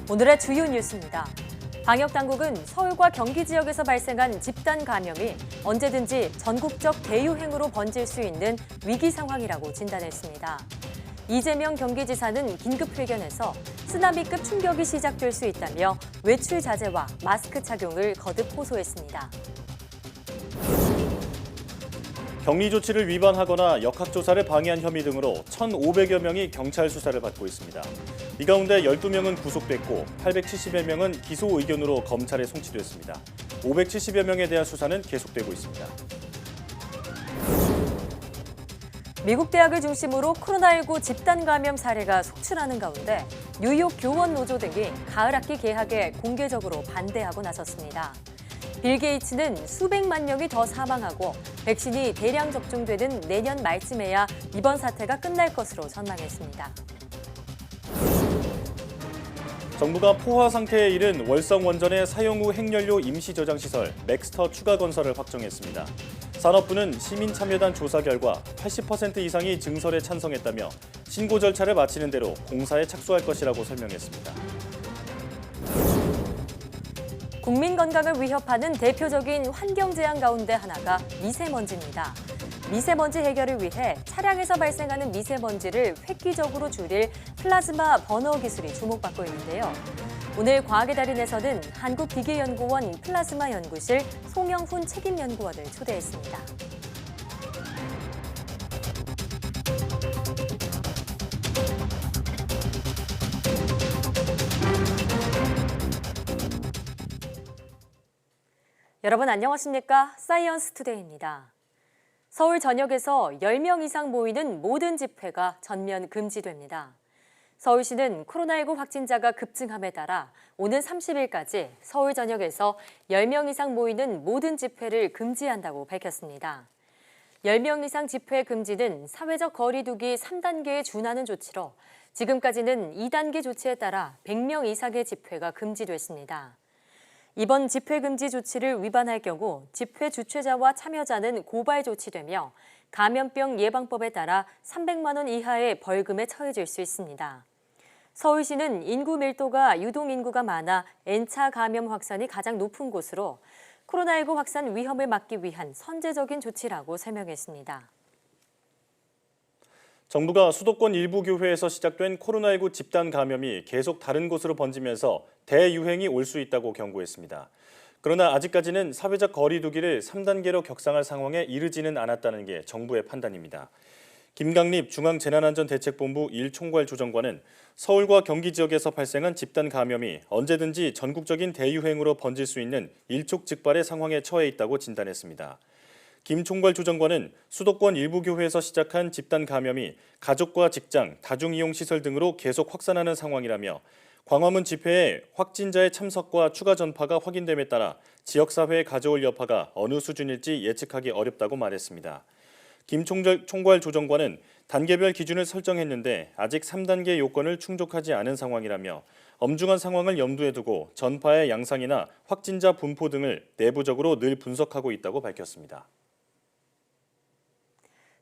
오늘의 주요 뉴스입니다. 방역당국은 서울과 경기 지역에서 발생한 집단 감염이 언제든지 전국적 대유행으로 번질 수 있는 위기 상황이라고 진단했습니다. 이재명 경기지사는 긴급회견에서 쓰나미급 충격이 시작될 수 있다며 외출 자제와 마스크 착용을 거듭 호소했습니다. 격리 조치를 위반하거나 역학조사를 방해한 혐의 등으로 1,500여 명이 경찰 수사를 받고 있습니다. 이 가운데 12명은 구속됐고 870여 명은 기소 의견으로 검찰에 송치됐습니다. 570여 명에 대한 수사는 계속되고 있습니다. 미국 대학을 중심으로 코로나19 집단 감염 사례가 속출하는 가운데 뉴욕 교원 노조 등이 가을 학기 개학에 공개적으로 반대하고 나섰습니다. 빌 게이츠는 수백만 명이 더 사망하고 백신이 대량 접종되는 내년 말쯤에야 이번 사태가 끝날 것으로 전망했습니다. 정부가 포화 상태에 이른 월성 원전의 사용 후 핵연료 임시 저장 시설 맥스터 추가 건설을 확정했습니다. 산업부는 시민참여단 조사 결과 80% 이상이 증설에 찬성했다며 신고 절차를 마치는 대로 공사에 착수할 것이라고 설명했습니다. 국민 건강을 위협하는 대표적인 환경 재앙 가운데 하나가 미세먼지입니다. 미세먼지 해결을 위해 차량에서 발생하는 미세먼지를 획기적으로 줄일 플라즈마 버너 기술이 주목받고 있는데요. 오늘 과학의 달인에서는 한국기계연구원 플라즈마 연구실 송영훈 책임연구원을 초대했습니다. 여러분 안녕하십니까? 사이언스 투데이입니다. 서울 전역에서 10명 이상 모이는 모든 집회가 전면 금지됩니다. 서울시는 코로나19 확진자가 급증함에 따라 오는 30일까지 서울 전역에서 10명 이상 모이는 모든 집회를 금지한다고 밝혔습니다. 10명 이상 집회 금지는 사회적 거리 두기 3단계에 준하는 조치로 지금까지는 2단계 조치에 따라 100명 이상의 집회가 금지됐습니다. 이번 집회 금지 조치를 위반할 경우 집회 주최자와 참여자는 고발 조치되며 감염병 예방법에 따라 300만 원 이하의 벌금에 처해질 수 있습니다. 서울시는 인구 밀도가 유동 인구가 많아 N차 감염 확산이 가장 높은 곳으로 코로나19 확산 위험을 막기 위한 선제적인 조치라고 설명했습니다. 정부가 수도권 일부 교회에서 시작된 코로나19 집단 감염이 계속 다른 곳으로 번지면서 대유행이 올 수 있다고 경고했습니다. 그러나 아직까지는 사회적 거리 두기를 3단계로 격상할 상황에 이르지는 않았다는 게 정부의 판단입니다. 김강립 중앙재난안전대책본부 1총괄 조정관은 서울과 경기 지역에서 발생한 집단 감염이 언제든지 전국적인 대유행으로 번질 수 있는 일촉즉발의 상황에 처해 있다고 진단했습니다. 김 총괄 조정관은 수도권 일부 교회에서 시작한 집단 감염이 가족과 직장, 다중이용시설 등으로 계속 확산하는 상황이라며 광화문 집회에 확진자의 참석과 추가 전파가 확인됨에 따라 지역사회에 가져올 여파가 어느 수준일지 예측하기 어렵다고 말했습니다. 김 총괄 조정관은 단계별 기준을 설정했는데 아직 3단계 요건을 충족하지 않은 상황이라며 엄중한 상황을 염두에 두고 전파의 양상이나 확진자 분포 등을 내부적으로 늘 분석하고 있다고 밝혔습니다.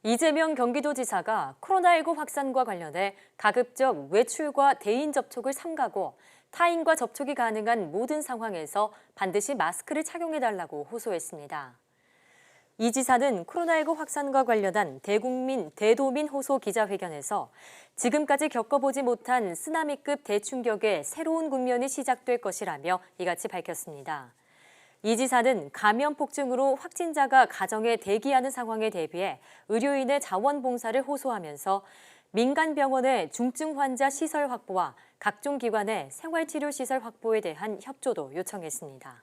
이재명 경기도지사가 코로나19 확산과 관련해 가급적 외출과 대인 접촉을 삼가고 타인과 접촉이 가능한 모든 상황에서 반드시 마스크를 착용해달라고 호소했습니다. 이 지사는 코로나19 확산과 관련한 대도민 호소 기자회견에서 지금까지 겪어보지 못한 쓰나미급 대충격의 새로운 국면이 시작될 것이라며 이같이 밝혔습니다. 이 지사는 감염 폭증으로 확진자가 가정에 대기하는 상황에 대비해 의료인의 자원봉사를 호소하면서 민간 병원의 중증 환자 시설 확보와 각종 기관의 생활치료시설 확보에 대한 협조도 요청했습니다.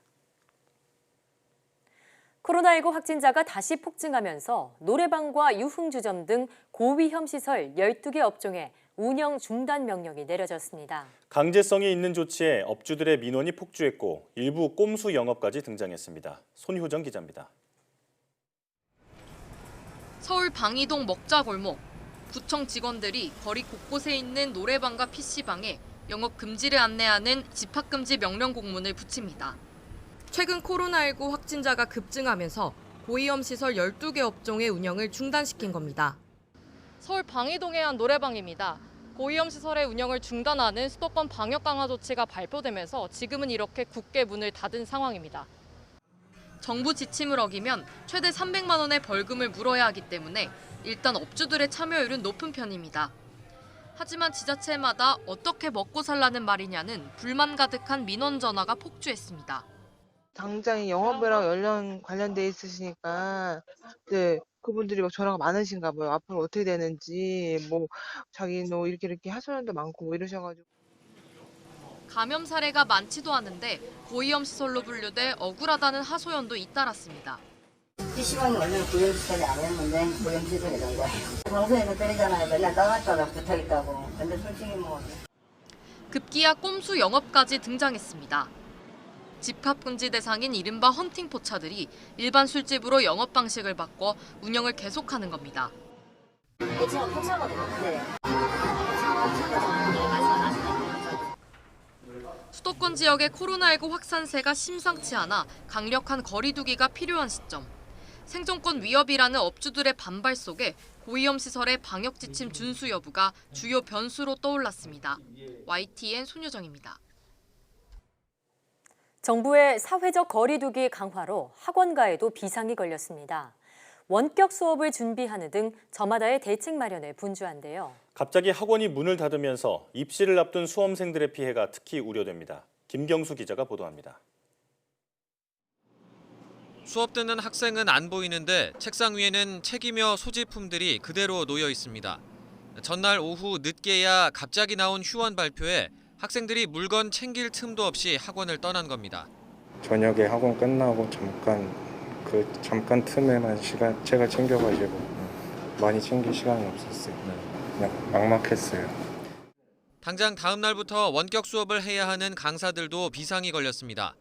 코로나19 확진자가 다시 폭증하면서 노래방과 유흥주점 등 고위험 시설 12개 업종에 운영 중단 명령이 내려졌습니다. 강제성이 있는 조치에 업주들의 민원이 폭주했고 일부 꼼수 영업까지 등장했습니다. 손효정 기자입니다. 서울 방이동 먹자골목. 구청 직원들이 거리 곳곳에 있는 노래방과 PC방에 영업 금지를 안내하는 집합금지 명령 공문을 붙입니다. 최근 코로나19 확진자가 급증하면서 고위험 시설 12개 업종의 운영을 중단시킨 겁니다. 서울 방이동의 한 노래방입니다. 고위험 시설의 운영을 중단하는 수도권 방역 강화 조치가 발표되면서 지금은 이렇게 굳게 문을 닫은 상황입니다. 정부 지침을 어기면 최대 300만 원의 벌금을 물어야 하기 때문에 일단 업주들의 참여율은 높은 편입니다. 하지만 지자체마다 어떻게 먹고 살라는 말이냐는 불만 가득한 민원 전화가 폭주했습니다. 당장 영업이랑 연령 관련돼 있으시니까 네, 그분들이 막 전화가 많으신가 봐요. 앞으로 어떻게 되는지 뭐 자기 너 이렇게 하소연도 많고 뭐 이러셔가지고. 감염 사례가 많지도 않은데 고위험 시설로 분류돼 억울하다는 하소연도 잇따랐습니다. PC방이 원래는 고위험시설이 아니었는데 고위험시설이 된 거예요. 방송에서 때리잖아요. 맨날 나갔다가 붙어있다고. 근데 솔직히 뭐. 급기야 꼼수 영업까지 등장했습니다. 집합금지 대상인 이른바 헌팅 포차들이 일반 술집으로 영업 방식을 바꿔 운영을 계속하는 겁니다. 포차가 포차거든요. 네. 수도권 지역의 코로나19 확산세가 심상치 않아 강력한 거리 두기가 필요한 시점. 생존권 위협이라는 업주들의 반발 속에 고위험 시설의 방역 지침 준수 여부가 주요 변수로 떠올랐습니다. YTN 손유정입니다. 정부의 사회적 거리 두기 강화로 학원가에도 비상이 걸렸습니다. 원격 수업을 준비하는 등 저마다의 대책 마련에 분주한데요. 갑자기 학원이 문을 닫으면서 입시를 앞둔 수험생들의 피해가 특히 우려됩니다. 김경수 기자가 보도합니다. 수업 듣는 학생은 안 보이는데 책상 위에는 책이며 소지품들이 그대로 놓여 있습니다. 전날 오후 늦게야 갑자기 나온 휴원 발표에 학생들이 물건 챙길 틈도 없이 학원을 떠난 겁니다. 저녁에 학원 끝나고 잠깐 틈에만 책을 챙겨가지고 많이 챙길 시간이 없었어요. 그냥 막막했어요. 당장 다음 날부터 원격 수업을 해야 하는 강사들도 비상이 걸렸습니다.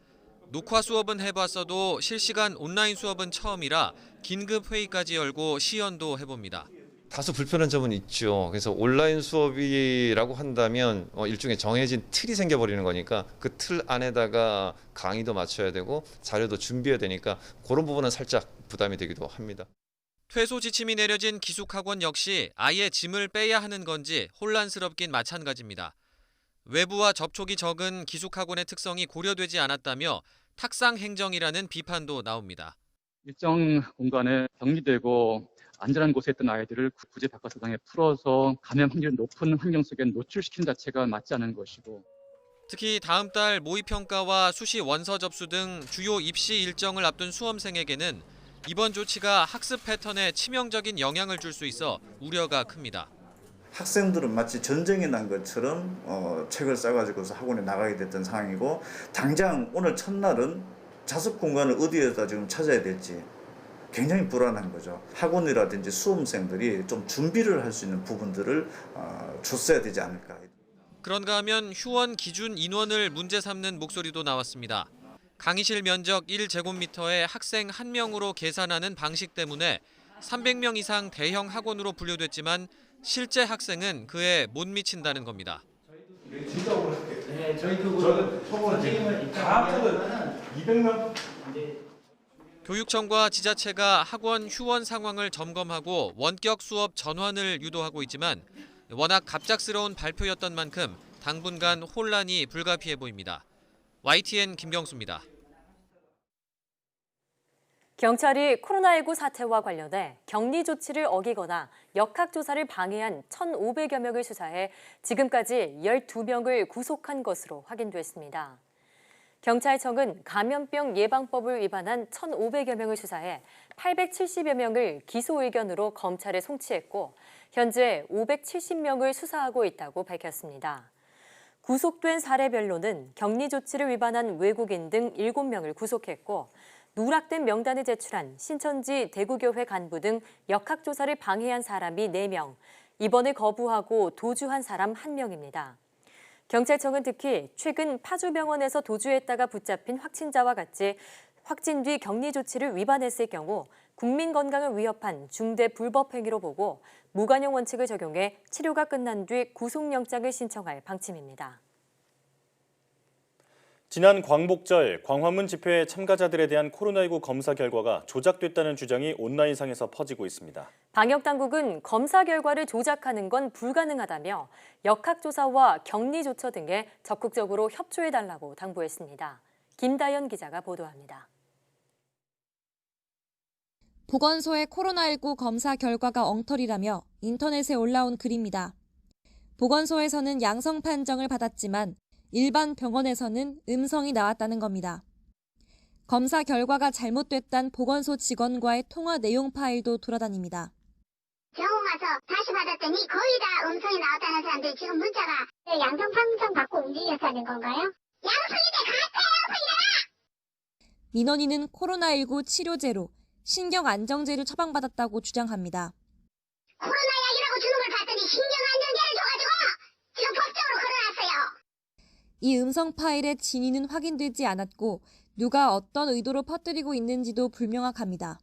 녹화 수업은 해봤어도 실시간 온라인 수업은 처음이라 긴급 회의까지 열고 시연도 해봅니다. 다소 불편한 점은 있죠. 그래서 온라인 수업이라고 한다면 일종의 정해진 틀이 생겨버리는 거니까 그 틀 안에다가 강의도 맞춰야 되고 자료도 준비해야 되니까 그런 부분은 살짝 부담이 되기도 합니다. 퇴소 지침이 내려진 기숙학원 역시 아예 짐을 빼야 하는 건지 혼란스럽긴 마찬가지입니다. 외부와 접촉이 적은 기숙학원의 특성이 고려되지 않았다며 탁상 행정이라는 비판도 나옵니다. 일정 공간에 격리되고 안전한 곳에 있던 아이들을 굳이 바깥세상에 풀어서 감염 확률이 높은 환경 속에 노출시키는 자체가 맞지 않은 것이고, 특히 다음 달 모의평가와 수시 원서 접수 등 주요 입시 일정을 앞둔 수험생에게는 이번 조치가 학습 패턴에 치명적인 영향을 줄 수 있어 우려가 큽니다. 학생들은 마치 전쟁이 난 것처럼 책을 싸가지고서 학원에 나가게 됐던 상황이고, 당장 오늘 첫날은 자습 공간을 어디에다 지금 찾아야 될지 굉장히 불안한 거죠. 학원이라든지 수험생들이 좀 준비를 할 수 있는 부분들을 줬어야 되지 않을까. 그런가 하면 휴원 기준 인원을 문제 삼는 목소리도 나왔습니다. 강의실 면적 1제곱미터에 학생 1명으로 계산하는 방식 때문에 300명 이상 대형 학원으로 분류됐지만 실제 학생은 그에 못 미친다는 겁니다. 진짜 오르게. 네, 저는 선생님을 다음부터는 200명. 교육청과 지자체가 학원 휴원 상황을 점검하고 원격 수업 전환을 유도하고 있지만 워낙 갑작스러운 발표였던 만큼 당분간 혼란이 불가피해 보입니다. YTN 김경수입니다. 경찰이 코로나19 사태와 관련해 격리 조치를 어기거나 역학조사를 방해한 1,500여 명을 수사해 지금까지 12명을 구속한 것으로 확인됐습니다. 경찰청은 감염병 예방법을 위반한 1,500여 명을 수사해 870여 명을 기소 의견으로 검찰에 송치했고 현재 570명을 수사하고 있다고 밝혔습니다. 구속된 사례별로는 격리 조치를 위반한 외국인 등 7명을 구속했고 누락된 명단을 제출한 신천지 대구교회 간부 등 역학조사를 방해한 사람이 4명, 입원을 거부하고 도주한 사람 1명입니다. 경찰청은 특히 최근 파주병원에서 도주했다가 붙잡힌 확진자와 같이 확진 뒤 격리 조치를 위반했을 경우 국민 건강을 위협한 중대 불법 행위로 보고 무관용 원칙을 적용해 치료가 끝난 뒤 구속영장을 신청할 방침입니다. 지난 광복절 광화문 집회 참가자들에 대한 코로나19 검사 결과가 조작됐다는 주장이 온라인상에서 퍼지고 있습니다. 방역당국은 검사 결과를 조작하는 건 불가능하다며 역학조사와 격리조처 등에 적극적으로 협조해달라고 당부했습니다. 김다연 기자가 보도합니다. 보건소의 코로나19 검사 결과가 엉터리라며 인터넷에 올라온 글입니다. 보건소에서는 양성 판정을 받았지만 일반 병원에서는 음성이 나왔다는 겁니다. 검사 결과가 잘못됐단 보건소 직원과의 통화 내용 파일도 돌아다닙니다. 병원 가서 다시 받았더니 거의 다 음성이 나왔다는 사람들이 지금 문자가 양성 판정 받고 움직였다는 건가요? 양성인데 가짜야 이래라! 민원인은 코로나19 치료제로 신경 안정제를 처방받았다고 주장합니다. 코로나 약이라고 주는 걸 봤더니 신경 안정제를 줘가지고 지금 법적으로 걸어놨어요. 이 음성 파일의 진위는 확인되지 않았고 누가 어떤 의도로 퍼뜨리고 있는지도 불명확합니다.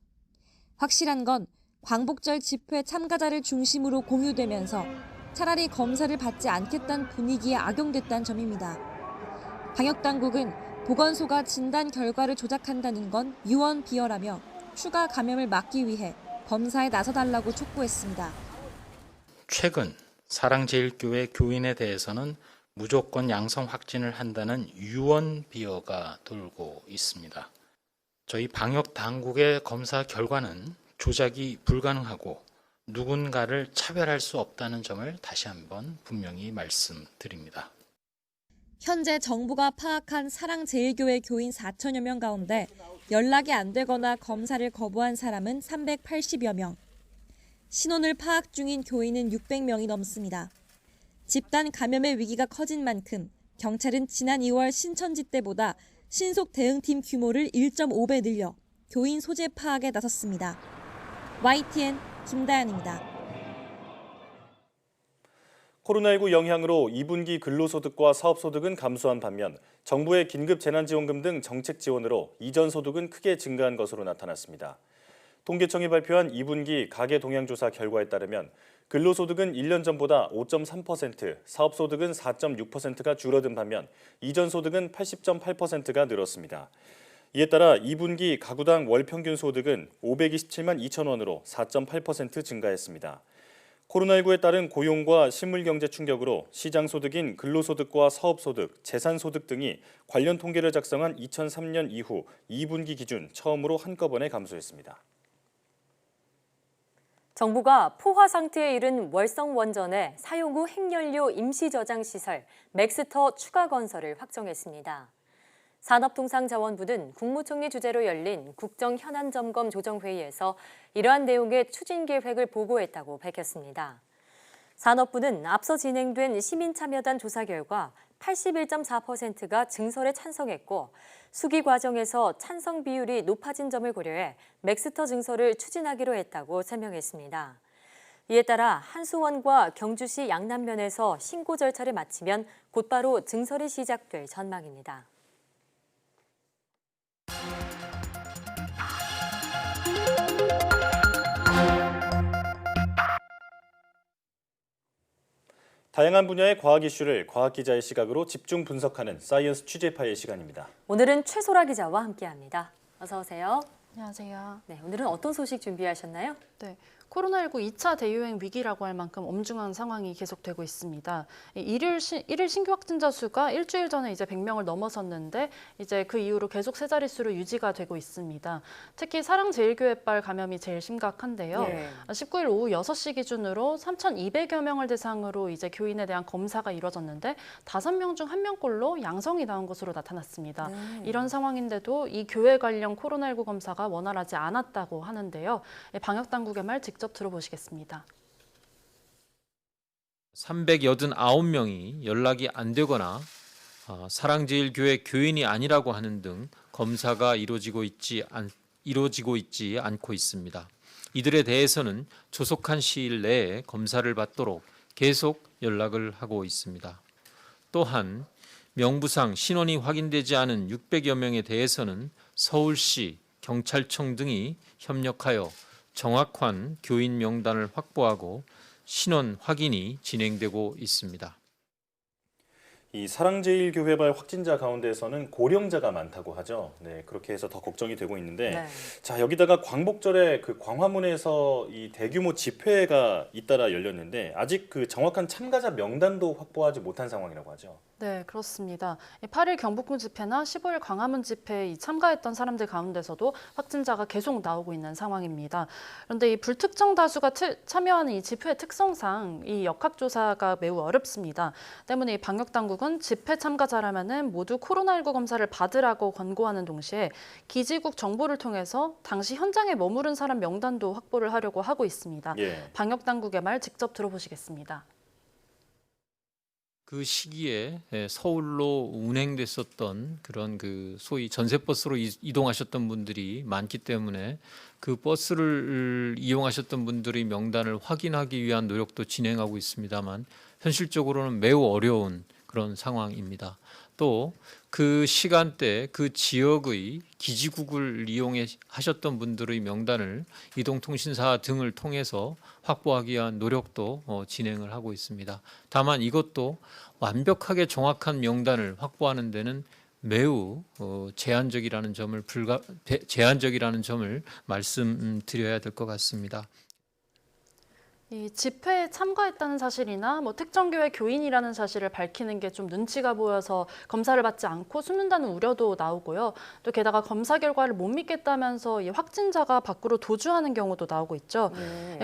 확실한 건 광복절 집회 참가자를 중심으로 공유되면서 차라리 검사를 받지 않겠다는 분위기에 악용됐다는 점입니다. 방역당국은 보건소가 진단 결과를 조작한다는 건 유언비어라며 추가 감염을 막기 위해 검사에 나서달라고 촉구했습니다. 최근 사랑제일교회 교인에 대해서는 무조건 양성 확진을 한다는 유언비어가 돌고 있습니다. 저희 방역 당국의 검사 결과는 조작이 불가능하고 누군가를 차별할 수 없다는 점을 다시 한번 분명히 말씀드립니다. 현재 정부가 파악한 사랑제일교회 교인 4천여 명 가운데 연락이 안 되거나 검사를 거부한 사람은 380여 명. 신원을 파악 중인 교인은 600명이 넘습니다. 집단 감염의 위기가 커진 만큼 경찰은 지난 2월 신천지 때보다 신속 대응팀 규모를 1.5배 늘려 교인 소재 파악에 나섰습니다. YTN 김다연입니다. 코로나19 영향으로 2분기 근로소득과 사업소득은 감소한 반면 정부의 긴급재난지원금 등 정책 지원으로 이전 소득은 크게 증가한 것으로 나타났습니다. 통계청이 발표한 2분기 가계동향조사 결과에 따르면 근로소득은 1년 전보다 5.3%, 사업소득은 4.6%가 줄어든 반면 이전 소득은 80.8%가 늘었습니다. 이에 따라 2분기 가구당 월 평균 소득은 527만 2천 원으로 4.8% 증가했습니다. 코로나19에 따른 고용과 실물경제 충격으로 시장소득인 근로소득과 사업소득, 재산소득 등이 관련 통계를 작성한 2003년 이후 2분기 기준 처음으로 한꺼번에 감소했습니다. 정부가 포화 상태에 이른 월성원전의 사용 후 핵연료 임시저장시설 맥스터 추가 건설을 확정했습니다. 산업통상자원부는 국무총리 주재로 열린 국정현안점검 조정회의에서 이러한 내용의 추진 계획을 보고했다고 밝혔습니다. 산업부는 앞서 진행된 시민참여단 조사 결과 81.4%가 증설에 찬성했고 수기 과정에서 찬성 비율이 높아진 점을 고려해 맥스터 증설을 추진하기로 했다고 설명했습니다. 이에 따라 한수원과 경주시 양남면에서 신고 절차를 마치면 곧바로 증설이 시작될 전망입니다. 다양한 분야의 과학 이슈를 과학 기자의 시각으로 집중 분석하는 사이언스 취재파의 시간입니다. 오늘은 최소라 기자와 함께합니다. 어서 오세요. 안녕하세요. 네, 오늘은 어떤 소식 준비하셨나요? 네, 코로나19 2차 대유행 위기라고 할 만큼 엄중한 상황이 계속되고 있습니다. 일일 신규 확진자 수가 일주일 전에 이제 100명을 넘어섰는데 이제 그 이후로 계속 세 자릿수로 유지가 되고 있습니다. 특히 사랑제일교회발 감염이 제일 심각한데요. 19일 오후 6시 기준으로 3,200여 명을 대상으로 이제 교인에 대한 검사가 이뤄졌는데 5명 중 1명꼴로 양성이 나온 것으로 나타났습니다. 이런 상황인데도 이 교회 관련 코로나19 검사가 원활하지 않았다고 하는데요. 방역당국의 말 직접 들어보시겠습니다. 389명이 연락이 안 되거나 사랑제일교회 교인이 아니라고 하는 등 검사가 이루어지고 있지 않고 있습니다. 이들에 대해서는 조속한 시일 내에 검사를 받도록 계속 연락을 하고 있습니다. 또한 명부상 신원이 확인되지 않은 600여 명에 대해서는 서울시, 경찰청 등이 협력하여 정확한 교인 명단을 확보하고 신원 확인이 진행되고 있습니다. 이 사랑제일교회발 확진자 가운데서는 고령자가 많다고 하죠. 네, 그렇게 해서 더 걱정이 되고 있는데, 네. 자 여기다가 광복절에 그 광화문에서 이 대규모 집회가 잇따라 열렸는데 아직 그 정확한 참가자 명단도 확보하지 못한 상황이라고 하죠. 네, 그렇습니다. 8일 경복궁 집회나 15일 광화문 집회에 참가했던 사람들 가운데서도 확진자가 계속 나오고 있는 상황입니다. 그런데 이 불특정 다수가 참여하는 이 집회의 특성상 이 역학조사가 매우 어렵습니다. 때문에 이 방역당국은 집회 참가자라면은 모두 코로나19 검사를 받으라고 권고하는 동시에 기지국 정보를 통해서 당시 현장에 머무른 사람 명단도 확보를 하려고 하고 있습니다. 예. 방역당국의 말 직접 들어보시겠습니다. 그 시기에 서울로 운행됐었던 그런 그 소위 전세버스로 이동하셨던 분들이 많기 때문에 그 버스를 이용하셨던 분들의 명단을 확인하기 위한 노력도 진행하고 있습니다만 현실적으로는 매우 어려운 그런 상황입니다. 또 그 시간대 그 지역의 기지국을 이용하셨던 분들의 명단을 이동통신사 등을 통해서 확보하기 위한 노력도 진행을 하고 있습니다. 다만 이것도 완벽하게 정확한 명단을 확보하는 데는 매우 제한적이라는 점을 말씀드려야 될 것 같습니다. 이 집회에 참가했다는 사실이나 뭐 특정 교회 교인이라는 사실을 밝히는 게 좀 눈치가 보여서 검사를 받지 않고 숨는다는 우려도 나오고요. 또 게다가 검사 결과를 못 믿겠다면서 이 확진자가 밖으로 도주하는 경우도 나오고 있죠.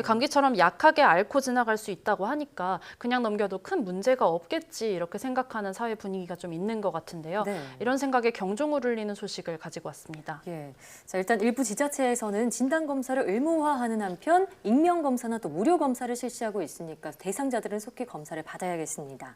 감기처럼 약하게 앓고 지나갈 수 있다고 하니까 그냥 넘겨도 큰 문제가 없겠지 이렇게 생각하는 사회 분위기가 좀 있는 것 같은데요. 네. 이런 생각에 경종을 울리는 소식을 가지고 왔습니다. 예. 자, 일단 일부 지자체에서는 진단 검사를 의무화하는 한편 익명 검사나 또 무료 검사를 실시하고 있으니까 대상자들은 속히 검사를 받아야겠습니다.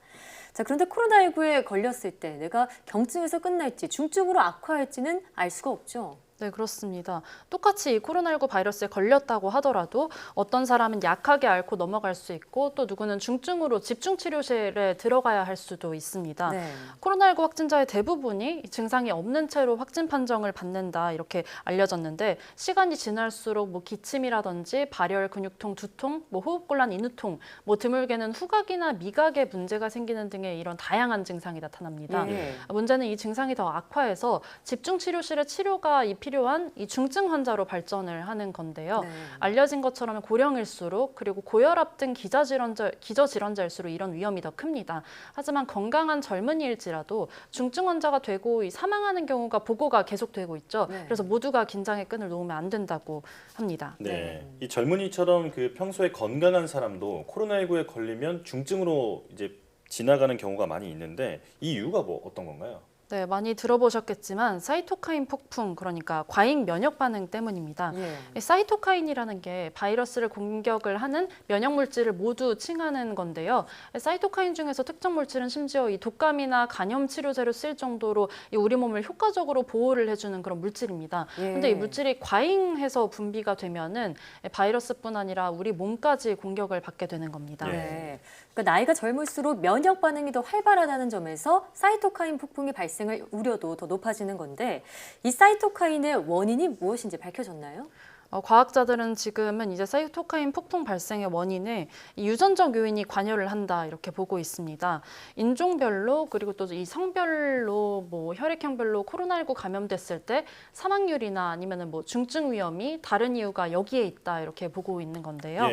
자, 그런데 코로나19에 걸렸을 때 내가 경증에서 끝날지 중증으로 악화할지는 알 수가 없죠. 네, 그렇습니다. 똑같이 이 코로나19 바이러스에 걸렸다고 하더라도 어떤 사람은 약하게 앓고 넘어갈 수 있고 또 누구는 중증으로 집중치료실에 들어가야 할 수도 있습니다. 네. 코로나19 확진자의 대부분이 증상이 없는 채로 확진 판정을 받는다 이렇게 알려졌는데 시간이 지날수록 뭐 기침이라든지 발열, 근육통, 두통, 뭐 호흡곤란, 인후통, 뭐 드물게는 후각이나 미각에 문제가 생기는 등의 이런 다양한 증상이 나타납니다. 문제는 이 증상이 더 악화해서 집중치료실의 치료가 필요한 이 중증 환자로 발전을 하는 건데요. 네. 알려진 것처럼 고령일수록 그리고 고혈압 등 기저질환자일수록 이런 위험이 더 큽니다. 하지만 건강한 젊은이일지라도 중증 환자가 되고 사망하는 경우가 보고가 계속되고 있죠. 네. 그래서 모두가 긴장의 끈을 놓으면 안 된다고 합니다. 네. 이 젊은이처럼 그 평소에 건강한 사람도 코로나19에 걸리면 중증으로 이제 지나가는 경우가 많이 있는데 이 이유가 뭐 어떤 건가요? 네, 많이 들어보셨겠지만 사이토카인 폭풍, 그러니까 과잉 면역 반응 때문입니다. 이 사이토카인이라는 게 바이러스를 공격을 하는 면역 물질을 모두 칭하는 건데요. 사이토카인 중에서 특정 물질은 심지어 이 독감이나 간염 치료제로 쓸 정도로 이 우리 몸을 효과적으로 보호를 해주는 그런 물질입니다. 그런데 이 물질이 과잉해서 분비가 되면은 바이러스뿐 아니라 우리 몸까지 공격을 받게 되는 겁니다. 네. 그러니까 나이가 젊을수록 면역 반응이 더 활발하다는 점에서 사이토카인 폭풍이 발생할 우려도 더 높아지는 건데 이 사이토카인의 원인이 무엇인지 밝혀졌나요? 과학자들은 지금은 이제 사이토카인 폭풍 발생의 원인에 이 유전적 요인이 관여를 한다 이렇게 보고 있습니다. 인종별로 그리고 또 이 성별로 뭐 혈액형별로 코로나19 감염됐을 때 사망률이나 아니면은 뭐 중증 위험이 다른 이유가 여기에 있다 이렇게 보고 있는 건데요.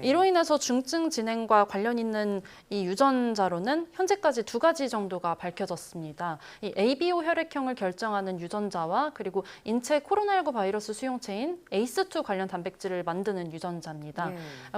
이로 인해서 중증 진행과 관련 있는 이 유전자로는 현재까지 2가지 정도가 밝혀졌습니다. 이 ABO 혈액형을 결정하는 유전자와 그리고 인체 코로나19 바이러스 수용체인 ACE2 관련 단백질을 만드는 유전자입니다.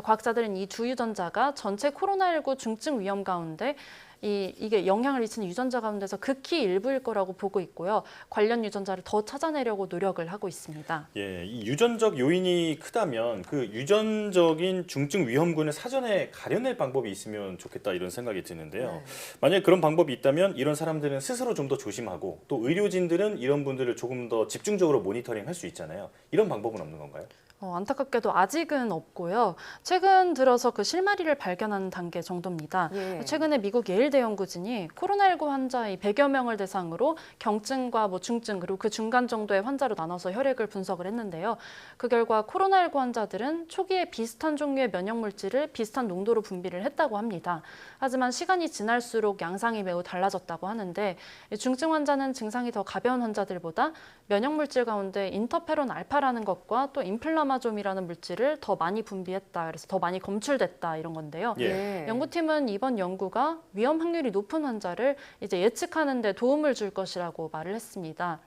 과학자들은 이 두 유전자가 전체 코로나19 중증 위험 가운데 이게 영향을 미치는 유전자 가운데서 극히 일부일 거라고 보고 있고요. 관련 유전자를 더 찾아내려고 노력을 하고 있습니다. 예, 이 유전적 요인이 크다면 그 유전적인 중증 위험군을 사전에 가려낼 방법이 있으면 좋겠다 이런 생각이 드는데요. 만약에 그런 방법이 있다면 이런 사람들은 스스로 좀 더 조심하고 또 의료진들은 이런 분들을 조금 더 집중적으로 모니터링할 수 있잖아요. 이런 방법은 없는 건가요? 안타깝게도 아직은 없고요. 최근 들어서 그 실마리를 발견하는 단계 정도입니다. 예. 최근에 미국 예일대 연구진이 코로나19 환자 100여 명을 대상으로 경증과 중증 그리고 그 중간 정도의 환자로 나눠서 혈액을 분석을 했는데요. 그 결과 코로나19 환자들은 초기에 비슷한 종류의 면역 물질을 비슷한 농도로 분비를 했다고 합니다. 하지만 시간이 지날수록 양상이 매우 달라졌다고 하는데 중증 환자는 증상이 더 가벼운 환자들보다 면역 물질 가운데 인터페론 알파라는 것과 또 인플라마좀이라는 물질을 더 많이 분비했다. 그래서 더 많이 검출됐다 이런 건데요. 예. 연구팀은 이번 연구가 위험 확률이 높은 환자를 이제 예측하는 데 도움을 줄 것이라고 말을 했습니다.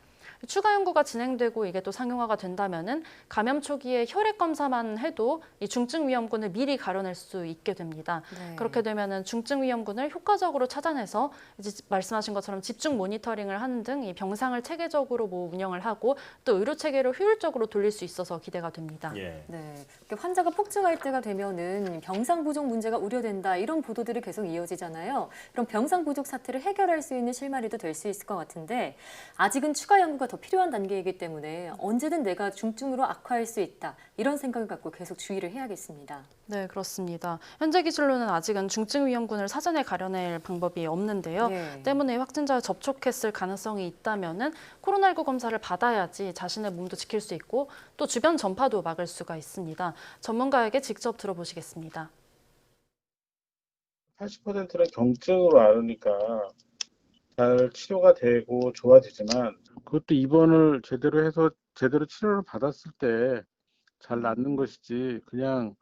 추가 연구가 진행되고 이게 또 상용화가 된다면은 감염 초기에 혈액 검사만 해도 이 중증 위험군을 미리 가려낼 수 있게 됩니다. 네. 그렇게 되면은 중증 위험군을 효과적으로 찾아내서 이제 말씀하신 것처럼 집중 모니터링을 하는 등 이 병상을 체계적으로 운영을 하고 또 의료 체계를 효율적으로 돌릴 수 있어서 기대가 됩니다. 예. 네, 환자가 폭증할 때가 되면은 병상 부족 문제가 우려된다 이런 보도들이 계속 이어지잖아요. 그럼 병상 부족 사태를 해결할 수 있는 실마리도 될 수 있을 것 같은데 아직은 추가 연구가 더 필요한 단계이기 때문에 언제든 내가 중증으로 악화할 수 있다 이런 생각을 갖고 계속 주의를 해야겠습니다. 네, 그렇습니다. 현재 기술로는 아직은 중증 위험군을 사전에 가려낼 방법이 없는데요. 예. 때문에 확진자와 접촉했을 가능성이 있다면은 코로나19 검사를 받아야지 자신의 몸도 지킬 수 있고 또 주변 전파도 막을 수가 있습니다. 전문가에게 직접 들어보시겠습니다. 80%는 경증으로 앓으니까 잘 치료가 되고 좋아지지만 그것도 입원을 제대로 해서 제대로 치료를 받았을 때 잘 낫는 것이지 그냥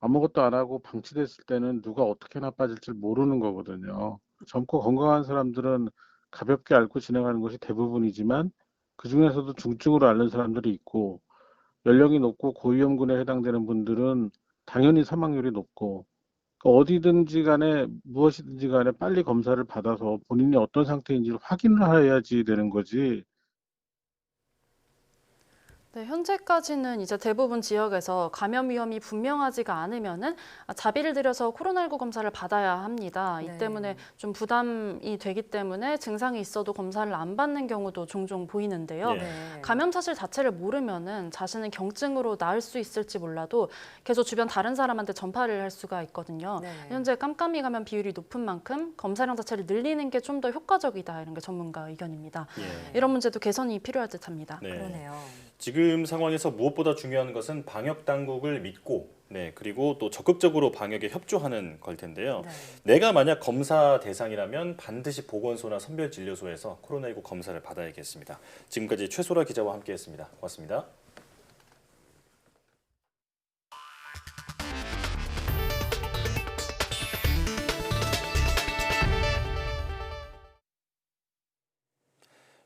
아무것도 안 하고 방치됐을 때는 누가 어떻게 나빠질지 모르는 거거든요. 젊고 건강한 사람들은 가볍게 앓고 진행하는 것이 대부분이지만 그중에서도 중증으로 앓는 사람들이 있고 연령이 높고 고위험군에 해당되는 분들은 당연히 사망률이 높고 어디든지 간에 무엇이든지 간에 빨리 검사를 받아서 본인이 어떤 상태인지를 확인을 해야지 되는 거지. 네, 현재까지는 이제 대부분 지역에서 감염 위험이 분명하지가 않으면은 자비를 들여서 코로나19 검사를 받아야 합니다. 이 네. 때문에 좀 부담이 되기 때문에 증상이 있어도 검사를 안 받는 경우도 종종 보이는데요. 네. 감염 사실 자체를 모르면은 자신은 경증으로 나을 수 있을지 몰라도 계속 주변 다른 사람한테 전파를 할 수가 있거든요. 네. 현재 깜깜이 감염 비율이 높은 만큼 검사량 자체를 늘리는 게 좀 더 효과적이다 이런 게 전문가 의견입니다. 예. 이런 문제도 개선이 필요할 듯합니다. 네. 그러네요. 지금 상황에서 무엇보다 중요한 것은 방역 당국을 믿고 그리고 또 적극적으로 방역에 협조하는 걸 텐데요. 네. 내가 만약 검사 대상이라면 반드시 보건소나 선별진료소에서 코로나19 검사를 받아야겠습니다. 지금까지 최소라 기자와 함께했습니다. 고맙습니다.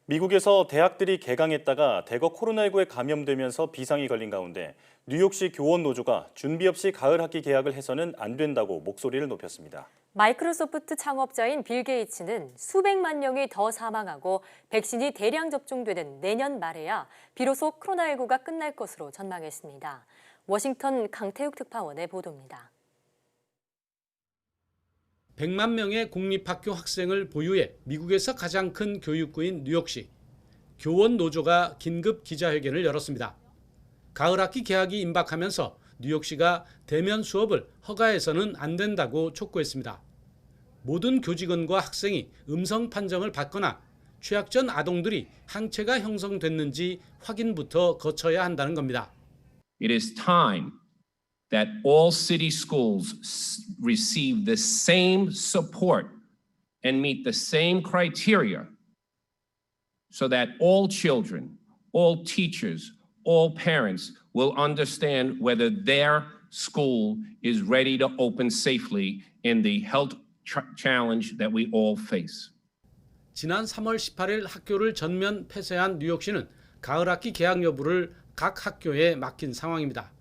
미국에서 대학들이 개강했다가 대거 코로나19에 감염되면서 비상이 걸린 가운데 뉴욕시 교원 노조가 준비 없이 가을 학기 개학을 해서는 안 된다고 목소리를 높였습니다. 마이크로소프트 창업자인 빌 게이츠는 수백만 명이 더 사망하고 백신이 대량 접종되는 내년 말에야 비로소 코로나19가 끝날 것으로 전망했습니다. 워싱턴 강태욱 특파원의 보도입니다. 100만 명의 공립학교 학생을 보유해 미국에서 가장 큰 교육구인 뉴욕시 교원 노조가 긴급 기자회견을 열었습니다. 가을 학기 개학이 임박하면서 뉴욕시가 대면 수업을 허가해서는 안 된다고 촉구했습니다. 모든 교직원과 학생이 음성 판정을 받거나 취약 전 아동들이 항체가 형성됐는지 확인부터 거쳐야 한다는 겁니다. It is time that all city schools receive the same support and meet the same criteria so that all children, all teachers, all parents will understand whether their school is ready to open safely in the health challenge that we all face. 지난 3월 18일 학교를 전면 폐쇄한 뉴욕시는 가을 학기 개학 여부를 각 학교에 맡긴 상황입니다.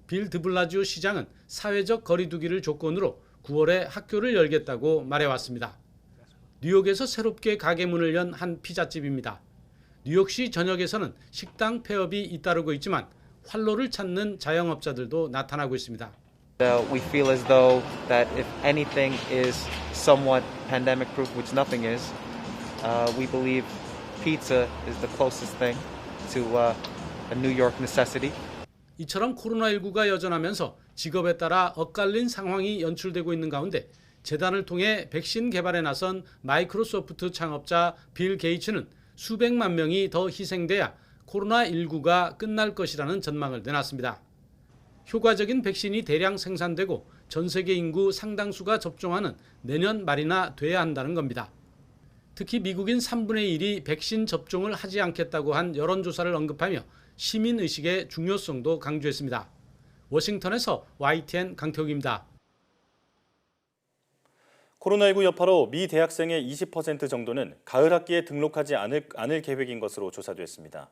빌 드블라지오 시장은 사회적 거리 두기를 조건으로 9월에 학교를 열겠다고 말해왔습니다. 뉴욕에서 새롭게 가게 문을 연 한 피자집입니다. 뉴욕시 전역에서는 식당 폐업이 잇따르고 있지만 활로를 찾는 자영업자들도 나타나고 있습니다. We feel as though that if anything is somewhat pandemic proof, which nothing is, we believe pizza is the closest thing to a New York necessity. 이처럼 코로나19가 여전하면서 직업에 따라 엇갈린 상황이 연출되고 있는 가운데 재단을 통해 백신 개발에 나선 마이크로소프트 창업자 빌 게이츠는 수백만 명이 더 희생돼야 코로나19가 끝날 것이라는 전망을 내놨습니다. 효과적인 백신이 대량 생산되고 전 세계 인구 상당수가 접종하는 내년 말이나 돼야 한다는 겁니다. 특히 미국인 3분의 1이 백신 접종을 하지 않겠다고 한 여론조사를 언급하며 시민의식의 중요성도 강조했습니다. 워싱턴에서 YTN 강태욱입니다. 코로나19 여파로 미 대학생의 20% 정도는 가을 학기에 등록하지 않을 계획인 것으로 조사됐습니다.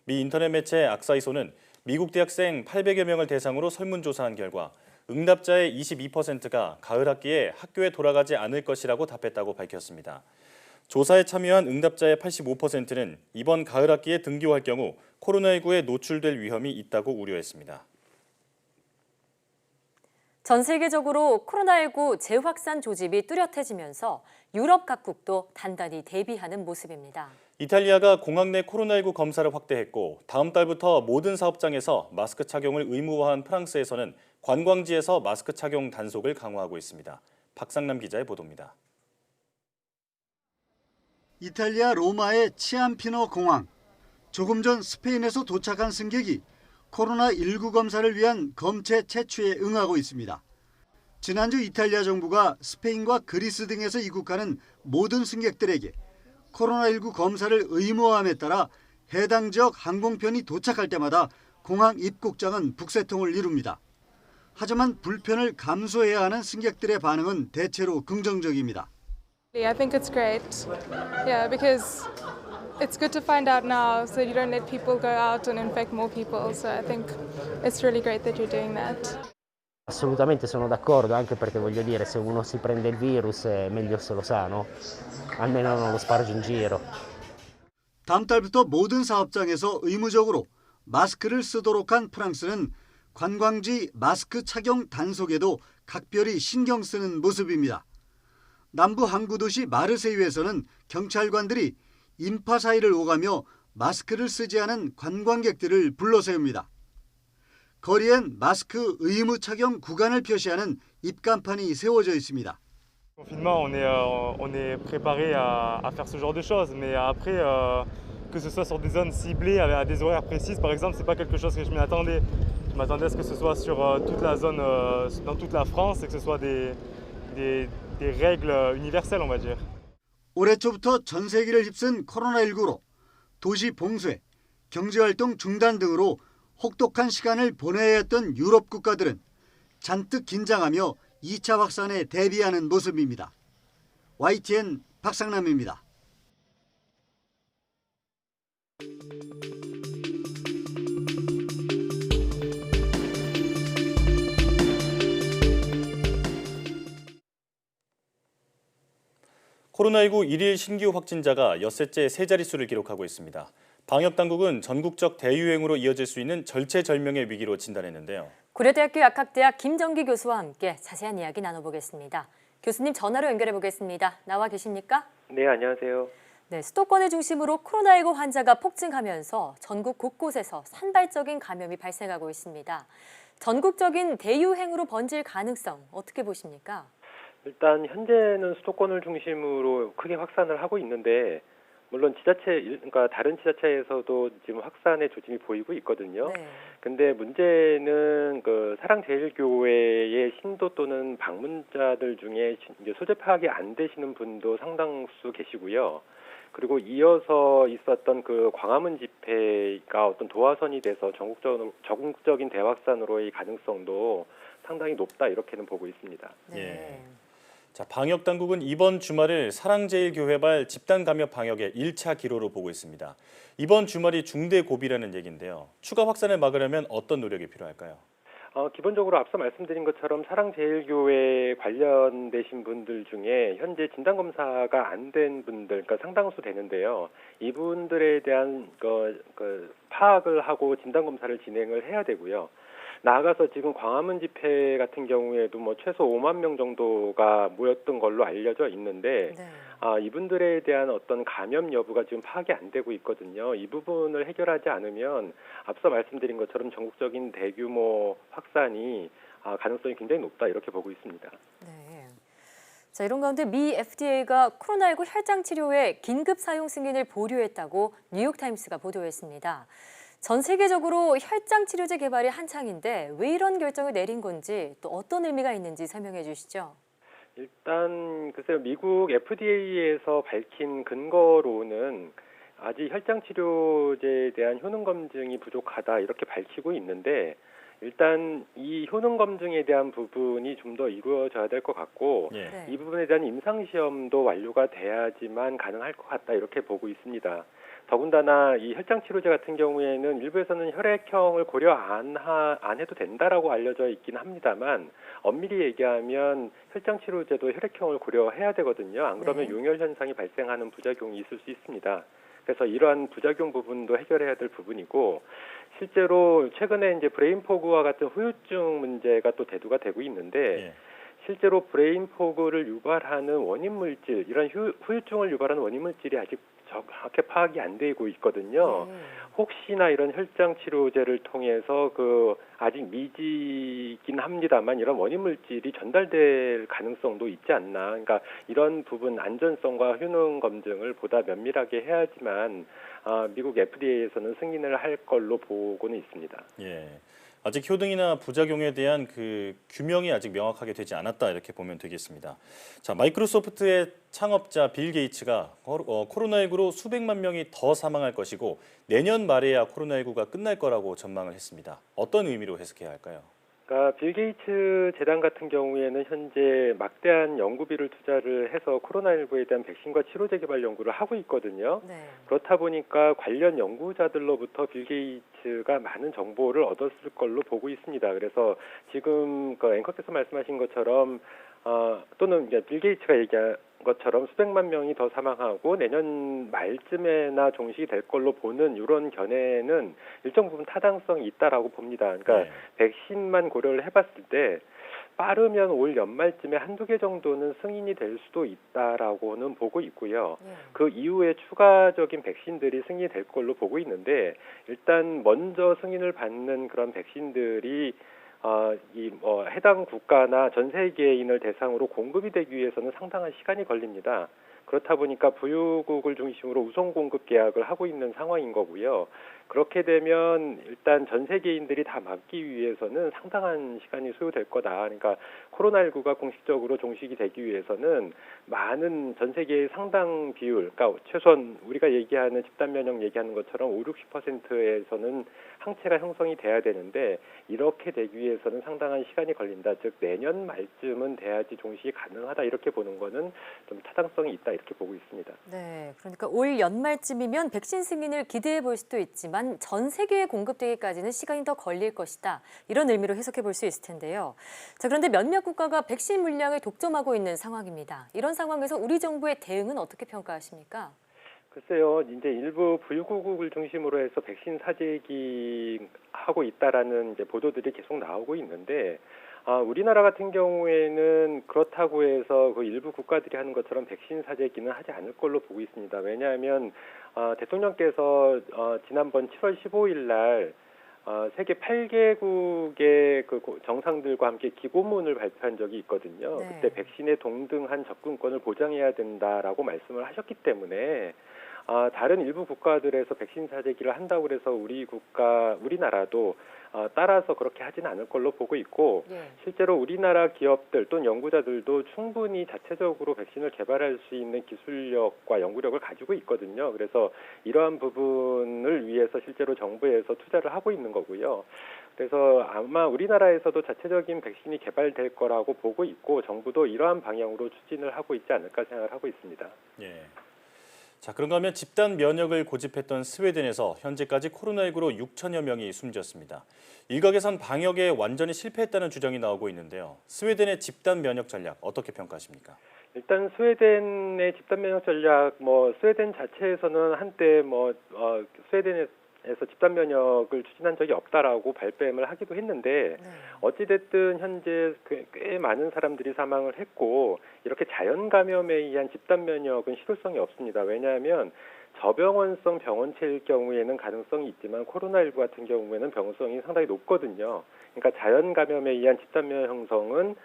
미 인터넷 매체 악사이소는 미국 대학생 800여 명을 대상으로 설문조사한 결과 응답자의 22%가 가을 학기에 학교에 돌아가지 않을 것이라고 답했다고 밝혔습니다. 조사에 참여한 응답자의 85%는 이번 가을 학기에 등교할 경우 코로나19에 노출될 위험이 있다고 우려했습니다. 전 세계적으로 코로나19 재확산 조짐이 뚜렷해지면서 유럽 각국도 단단히 대비하는 모습입니다. 이탈리아가 공항 내 코로나19 검사를 확대했고 다음 달부터 모든 사업장에서 마스크 착용을 의무화한 프랑스에서는 관광지에서 마스크 착용 단속을 강화하고 있습니다. 박상남 기자의 보도입니다. 이탈리아 로마의 치암피노 공항. 조금 전 스페인에서 도착한 승객이 코로나19 검사를 위한 검체 채취에 응하고 있습니다. 지난주 이탈리아 정부가 스페인과 그리스 등에서 입국하는 모든 승객들에게 코로나19 검사를 의무화함에 따라 해당 지역 항공편이 도착할 때마다 공항 입국장은 북새통을 이룹니다. 하지만 불편을 감수해야 하는 승객들의 반응은 대체로 긍정적입니다. I think it's great. Yeah, because it's good to find out now so you don't let people go out and infect more people. So I think it's really great that you're doing that. Assolutamente sono d'accordo, anche perché voglio dire, se uno si prende il virus è meglio se lo sa, no? Almeno non lo sparge in giro. 다음 달부터 모든 사업장에서 의무적으로 마스크를 쓰도록 한 프랑스는 관광지 마스크 착용 단속에도 각별히 신경 쓰는 모습입니다. 남부 항구 도시 마르세유에서는 경찰관들이 인파 사이를 오가며 마스크를 쓰지 않은 관광객들을 불러세웁니다. 거리엔 마스크 의무 착용 구간을 표시하는 입간판이 세워져 있습니다. Confinement, on est préparé à faire ce genre de choses, mais après que ce soit sur des zones ciblées à des horaires précises, par exemple, c'est pas quelque chose que je m'y attendais. Je m'attendais à ce que ce soit sur toute la zone, dans toute la France, et que ce soit des règles universelles, on va dire. 올해 초부터 전 세계를 휩쓴 코로나19로 도시 봉쇄, 경제활동 중단 등으로 혹독한 시간을 보내야 했던 유럽 국가들은 잔뜩 긴장하며 2차 확산에 대비하는 모습입니다. YTN 박상남입니다. 코로나19 일일 신규 확진자가 엿새째 세 자릿수를 기록하고 있습니다. 방역당국은 전국적 대유행으로 이어질 수 있는 절체절명의 위기로 진단했는데요. 고려대학교 약학대학 김정기 교수와 함께 자세한 이야기 나눠보겠습니다. 교수님 전화로 연결해 보겠습니다. 나와 계십니까? 네, 안녕하세요. 네, 수도권을 중심으로 코로나19 환자가 폭증하면서 전국 곳곳에서 산발적인 감염이 발생하고 있습니다. 전국적인 대유행으로 번질 가능성 어떻게 보십니까? 일단 현재는 수도권을 중심으로 크게 확산을 하고 있는데 물론 그러니까 다른 지자체에서도 지금 확산의 조짐이 보이고 있거든요. 근데 문제는 그 사랑제일교회의 신도 또는 방문자들 중에 이제 소재 파악이 안 되시는 분도 상당수 계시고요. 그리고 이어서 있었던 그 광화문 집회가 어떤 도화선이 돼서 전국적인 대확산으로의 가능성도 상당히 높다 이렇게는 보고 있습니다. 예. 자, 방역당국은 이번 주말을 사랑제일교회발 집단 감염 방역의 1차 기로로 보고 있습니다. 이번 주말이 중대 고비라는 얘기인데요. 추가 확산을 막으려면 어떤 노력이 필요할까요? 기본적으로 앞서 말씀드린 것처럼 사랑제일교회 관련되신 분들 중에 현재 진단검사가 안 된 분들, 그러니까 상당수 되는데요. 이분들에 대한 파악을 하고 진단검사를 진행을 해야 되고요. 나아가서 지금 광화문 집회 같은 경우에도 뭐 최소 5만 명 정도가 모였던 걸로 알려져 있는데 이분들에 대한 어떤 감염 여부가 지금 파악이 안 되고 있거든요. 이 부분을 해결하지 않으면 앞서 말씀드린 것처럼 전국적인 대규모 확산이 가능성이 굉장히 높다 이렇게 보고 있습니다. 네. 자, 이런 가운데 미 FDA가 코로나19 혈장 치료에 긴급 사용 승인을 보류했다고 뉴욕타임스가 보도했습니다. 전 세계적으로 혈장 치료제 개발이 한창인데 왜 이런 결정을 내린 건지 또 어떤 의미가 있는지 설명해 주시죠. 일단 글쎄요, 미국 FDA에서 밝힌 근거로는 아직 혈장 치료제에 대한 효능 검증이 부족하다 이렇게 밝히고 있는데 일단 이 효능 검증에 대한 부분이 좀 더 이루어져야 될 것 같고 이 부분에 대한 임상 시험도 완료가 돼야지만 가능할 것 같다 이렇게 보고 있습니다. 더군다나 이 혈장 치료제 같은 경우에는 일부에서는 혈액형을 고려 안 해도 된다라고 알려져 있긴 합니다만 엄밀히 얘기하면 혈장 치료제도 혈액형을 고려해야 되거든요. 안 그러면 용혈 현상이 발생하는 부작용이 있을 수 있습니다. 그래서 이러한 부작용 부분도 해결해야 될 부분이고 실제로 최근에 이제 브레인 포그와 같은 후유증 문제가 또 대두가 되고 있는데 실제로 브레인 포그를 유발하는 원인 물질, 이런 후유증을 유발하는 원인 물질이 아직 정확하게 파악이 안 되고 있거든요. 혹시나 이런 혈장 치료제를 통해서 아직 미지긴 합니다만 이런 원인 물질이 전달될 가능성도 있지 않나. 그러니까 이런 부분 안전성과 효능 검증을 보다 면밀하게 해야지만 미국 FDA에서는 승인을 할 걸로 보고는 있습니다. 예. 아직 효능이나 부작용에 대한 그 규명이 아직 명확하게 되지 않았다 이렇게 보면 되겠습니다. 자, 마이크로소프트의 창업자 빌 게이츠가 코로나19로 수백만 명이 더 사망할 것이고 내년 말에야 코로나19가 끝날 거라고 전망을 했습니다. 어떤 의미로 해석해야 할까요? 그러니까 빌 게이츠 재단 같은 경우에는 현재 막대한 연구비를 투자를 해서 코로나19에 대한 백신과 치료제 개발 연구를 하고 있거든요. 그렇다 보니까 관련 연구자들로부터 빌 게이츠가 많은 정보를 얻었을 걸로 보고 있습니다. 그래서 지금 앵커께서 말씀하신 것처럼 또는 이제 빌 게이츠가 얘기한 것처럼 수백만 명이 더 사망하고 내년 말쯤에나 종식이 될 걸로 보는 이런 견해는 일정 부분 타당성이 있다라고 봅니다. 그러니까 백신만 고려를 해봤을 때 빠르면 올 연말쯤에 한두 개 정도는 승인이 될 수도 있다라고는 보고 있고요. 그 이후에 추가적인 백신들이 승인이 될 걸로 보고 있는데 일단 먼저 승인을 받는 그런 백신들이 해당 국가나 전 세계인을 대상으로 공급이 되기 위해서는 상당한 시간이 걸립니다. 그렇다 보니까 부유국을 중심으로 우선 공급 계약을 하고 있는 상황인 거고요. 그렇게 되면 일단 전 세계인들이 다 맞기 위해서는 상당한 시간이 소요될 거다. 그러니까 코로나19가 공식적으로 종식이 되기 위해서는 많은 전 세계의 상당 비율, 그러니까 최소한 우리가 얘기하는 집단 면역 얘기하는 것처럼 50~60%에서는 항체가 형성이 돼야 되는데 이렇게 되기 위해서는 상당한 시간이 걸린다. 즉 내년 말쯤은 돼야지 종식이 가능하다. 이렇게 보는 거는 좀 타당성이 있다. 이렇게 보고 있습니다. 네, 그러니까 올 연말쯤이면 백신 승인을 기대해 볼 수도 있지만 전 세계에 공급되기까지는 시간이 더 걸릴 것이다. 이런 의미로 해석해 볼 수 있을 텐데요. 자, 그런데 몇몇 국가가 백신 물량을 독점하고 있는 상황입니다. 이런 상황에서 우리 정부의 대응은 어떻게 평가하십니까? 글쎄요, 이제 일부 부유국을 중심으로 해서 백신 사재기하고 있다라는 이제 보도들이 계속 나오고 있는데, 우리나라 같은 경우에는 그렇다고 해서 그 일부 국가들이 하는 것처럼 백신 사재기는 하지 않을 걸로 보고 있습니다. 왜냐하면 대통령께서 지난번 7월 15일 날 세계 8개국의 그 정상들과 함께 기고문을 발표한 적이 있거든요. 그때 백신의 동등한 접근권을 보장해야 된다라고 말씀을 하셨기 때문에 다른 일부 국가들에서 백신 사재기를 한다고 해서 우리나라도 따라서 그렇게 하지는 않을 걸로 보고 있고 실제로 우리나라 기업들 또는 연구자들도 충분히 자체적으로 백신을 개발할 수 있는 기술력과 연구력을 가지고 있거든요. 그래서 이러한 부분을 위해서 실제로 정부에서 투자를 하고 있는 거고요. 그래서 아마 우리나라에서도 자체적인 백신이 개발될 거라고 보고 있고 정부도 이러한 방향으로 추진을 하고 있지 않을까 생각을 하고 있습니다. 예. 자, 그런가 하면 집단 면역을 고집했던 스웨덴에서 현재까지 코로나19로 6천여 명이 숨졌습니다. 일각에선 방역에 완전히 실패했다는 주장이 나오고 있는데요. 스웨덴의 집단 면역 전략 어떻게 평가하십니까? 일단 스웨덴의 집단 면역 전략, 스웨덴 자체에서는 한때 스웨덴의 에서 집단 면역을 추진한 적이 없다라고 발뺌을 하기도 했는데 어찌됐든 현재 꽤 많은 사람들이 사망을 했고 이렇게 자연 감염에 의한 집단 면역은 실효성이 없습니다. 왜냐하면 저병원성 병원체일 경우에는 가능성이 있지만 코로나19 같은 경우에는 병원성이 상당히 높거든요. 그러니까 자연 감염에 의한 집단 면역 형성은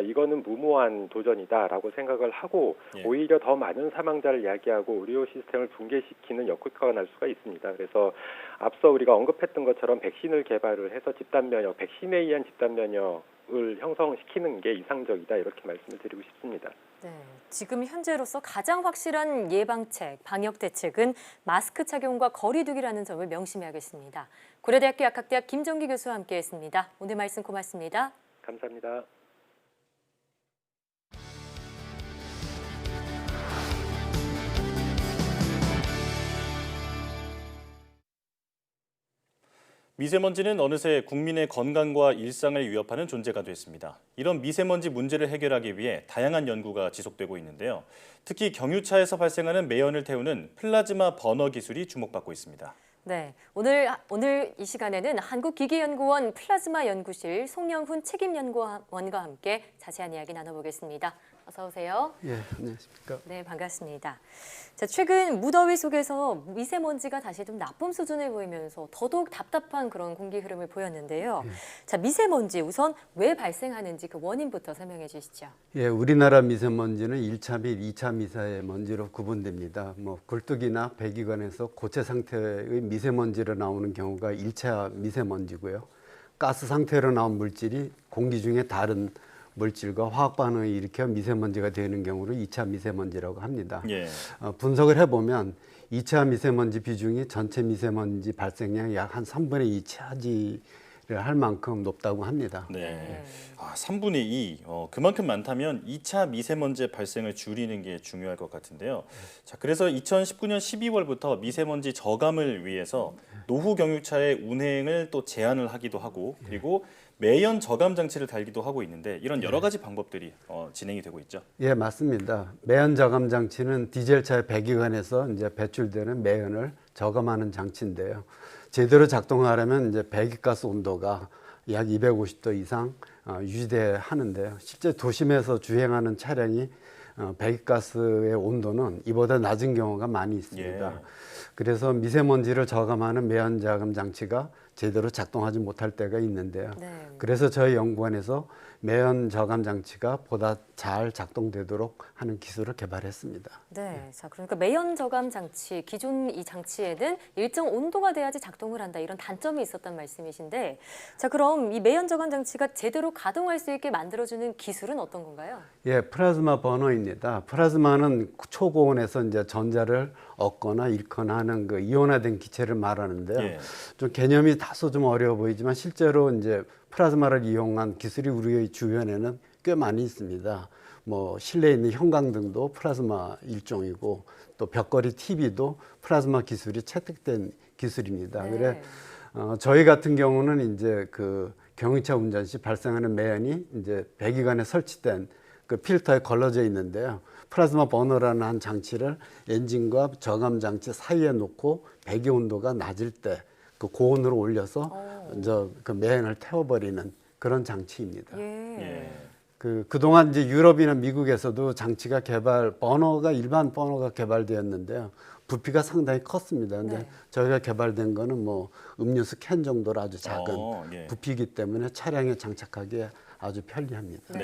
이거는 무모한 도전이다라고 생각을 하고 오히려 더 많은 사망자를 이야기하고 의료 시스템을 붕괴시키는 역효과가 날 수가 있습니다. 그래서 앞서 우리가 언급했던 것처럼 백신을 개발을 해서 집단 면역, 백신에 의한 집단 면역을 형성시키는 게 이상적이다 이렇게 말씀을 드리고 싶습니다. 네, 지금 현재로서 가장 확실한 예방책, 방역 대책은 마스크 착용과 거리 두기라는 점을 명심해야겠습니다. 고려대학교 약학대학 김정기 교수와 함께했습니다. 오늘 말씀 고맙습니다. 감사합니다. 미세먼지는 어느새 국민의 건강과 일상을 위협하는 존재가 됐습니다. 이런 미세먼지 문제를 해결하기 위해 다양한 연구가 지속되고 있는데요. 특히 경유차에서 발생하는 매연을 태우는 플라즈마 버너 기술이 주목받고 있습니다. 네, 오늘 이 시간에는 한국기계연구원 플라즈마 연구실 송영훈 책임연구원과 함께 자세한 이야기 나눠보겠습니다. 어서 오세요. 예, 안녕하십니까. 네, 반갑습니다. 자, 최근 무더위 속에서 미세먼지가 다시 좀 나쁨 수준을 보이면서 더더욱 답답한 그런 공기 흐름을 보였는데요. 자, 미세먼지 우선 왜 발생하는지 그 원인부터 설명해 주시죠. 예, 우리나라 미세먼지는 1차 및 2차 미세먼지로 구분됩니다. 뭐 굴뚝이나 배기관에서 고체 상태의 미세먼지로 나오는 경우가 1차 미세먼지고요. 가스 상태로 나온 물질이 공기 중에 다른 물질과 화학 반응을 일으켜 미세먼지가 되는 경우를 2차 미세먼지라고 합니다. 분석을 해보면 2차 미세먼지 비중이 전체 미세먼지 발생량 약 한 3분의 2 차지를 할 만큼 높다고 합니다. 네, 3분의 2, 그만큼 많다면 2차 미세먼지 발생을 줄이는 게 중요할 것 같은데요. 자, 그래서 2019년 12월부터 미세먼지 저감을 위해서 노후 경유차의 운행을 또 제한을 하기도 하고 그리고 매연 저감 장치를 달기도 하고 있는데 이런 여러 가지 방법들이 진행이 되고 있죠. 예, 맞습니다. 매연 저감 장치는 디젤차의 배기관에서 이제 배출되는 매연을 저감하는 장치인데요. 제대로 작동하려면 이제 배기가스 온도가 약 250도 이상 유지돼야 하는데요. 실제 도심에서 주행하는 차량이 배기가스의 온도는 이보다 낮은 경우가 많이 있습니다. 그래서 미세먼지를 저감하는 매연 저감 장치가 제대로 작동하지 못할 때가 있는데요. 그래서 저희 연구원에서 매연 저감 장치가 보다 잘 작동되도록 하는 기술을 개발했습니다. 네, 자 그러니까 매연 저감 장치, 기존 이 장치에는 일정 온도가 돼야지 작동을 한다 이런 단점이 있었단 말씀이신데, 자 그럼 이 매연 저감 장치가 제대로 가동할 수 있게 만들어주는 기술은 어떤 건가요? 예, 플라즈마 버너입니다. 플라즈마는 초고온에서 이제 전자를 얻거나 잃거나 하는 그 이온화된 기체를 말하는데요. 좀 개념이 다소 좀 어려워 보이지만 실제로 이제 플라즈마를 이용한 기술이 우리 주변에는 꽤 많이 있습니다. 뭐 실내에 있는 형광등도 플라즈마 일종이고 또 벽걸이 TV도 플라즈마 기술이 채택된 기술입니다. 그래 저희 같은 경우는 이제 그 경유차 운전 시 발생하는 매연이 이제 배기관에 설치된 그 필터에 걸러져 있는데요. 플라즈마 버너라는 한 장치를 엔진과 저감 장치 사이에 놓고 배기 온도가 낮을 때 그 고온으로 올려서 이제 그 매연을 태워버리는 그런 장치입니다. 그동안 이제 유럽이나 미국에서도 장치가 버너가 일반 버너가 개발되었는데요. 부피가 상당히 컸습니다. 근데 저희가 개발된 거는 뭐 음료수 캔 정도로 아주 작은 부피이기 때문에 차량에 장착하기에 아주 편리합니다.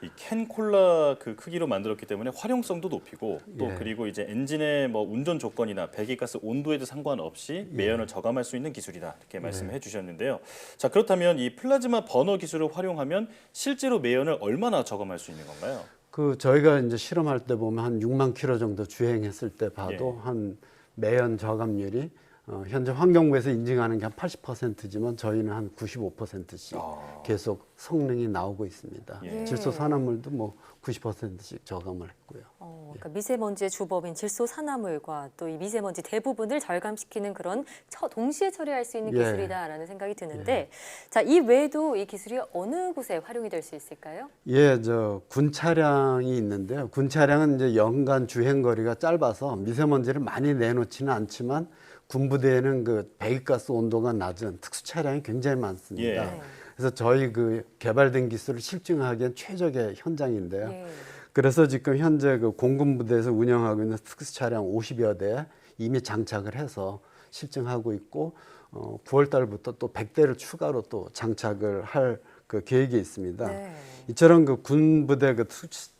이 캔 콜라 그 크기로 만들었기 때문에 활용성도 높이고 또 그리고 이제 엔진의 뭐 운전 조건이나 배기가스 온도에도 상관없이 매연을 저감할 수 있는 기술이다 이렇게 말씀해 주셨는데요. 자 그렇다면 이 플라즈마 버너 기술을 활용하면 실제로 매연을 얼마나 저감할 수 있는 건가요? 그 저희가 이제 실험할 때 보면 한 6만 킬로 정도 주행했을 때 봐도 한 매연 저감률이 현재 환경부에서 인증하는 게 한 80%지만 저희는 한 95%씩 계속 성능이 나오고 있습니다. 질소 산화물도 뭐 90%씩 저감을 했고요. 그러니까 미세먼지의 주범인 질소 산화물과 또 이 미세먼지 대부분을 절감시키는 그런 동시에 처리할 수 있는 기술이다라는 생각이 드는데, 자, 이 외에도 이 기술이 어느 곳에 활용이 될 수 있을까요? 예, 군 차량이 있는데요. 군 차량은 이제 연간 주행 거리가 짧아서 미세먼지를 많이 내놓지는 않지만 군부대에는 그 배기가스 온도가 낮은 특수 차량이 굉장히 많습니다. 예. 그래서 저희 그 개발된 기술을 실증하기엔 최적의 현장인데요. 예. 그래서 지금 현재 그 공군부대에서 운영하고 있는 특수 차량 50여 대 이미 장착을 해서 실증하고 있고 9월 달부터 또 100대를 추가로 또 장착을 할 그 계획이 있습니다. 네. 이처럼 그 군부대 그 특수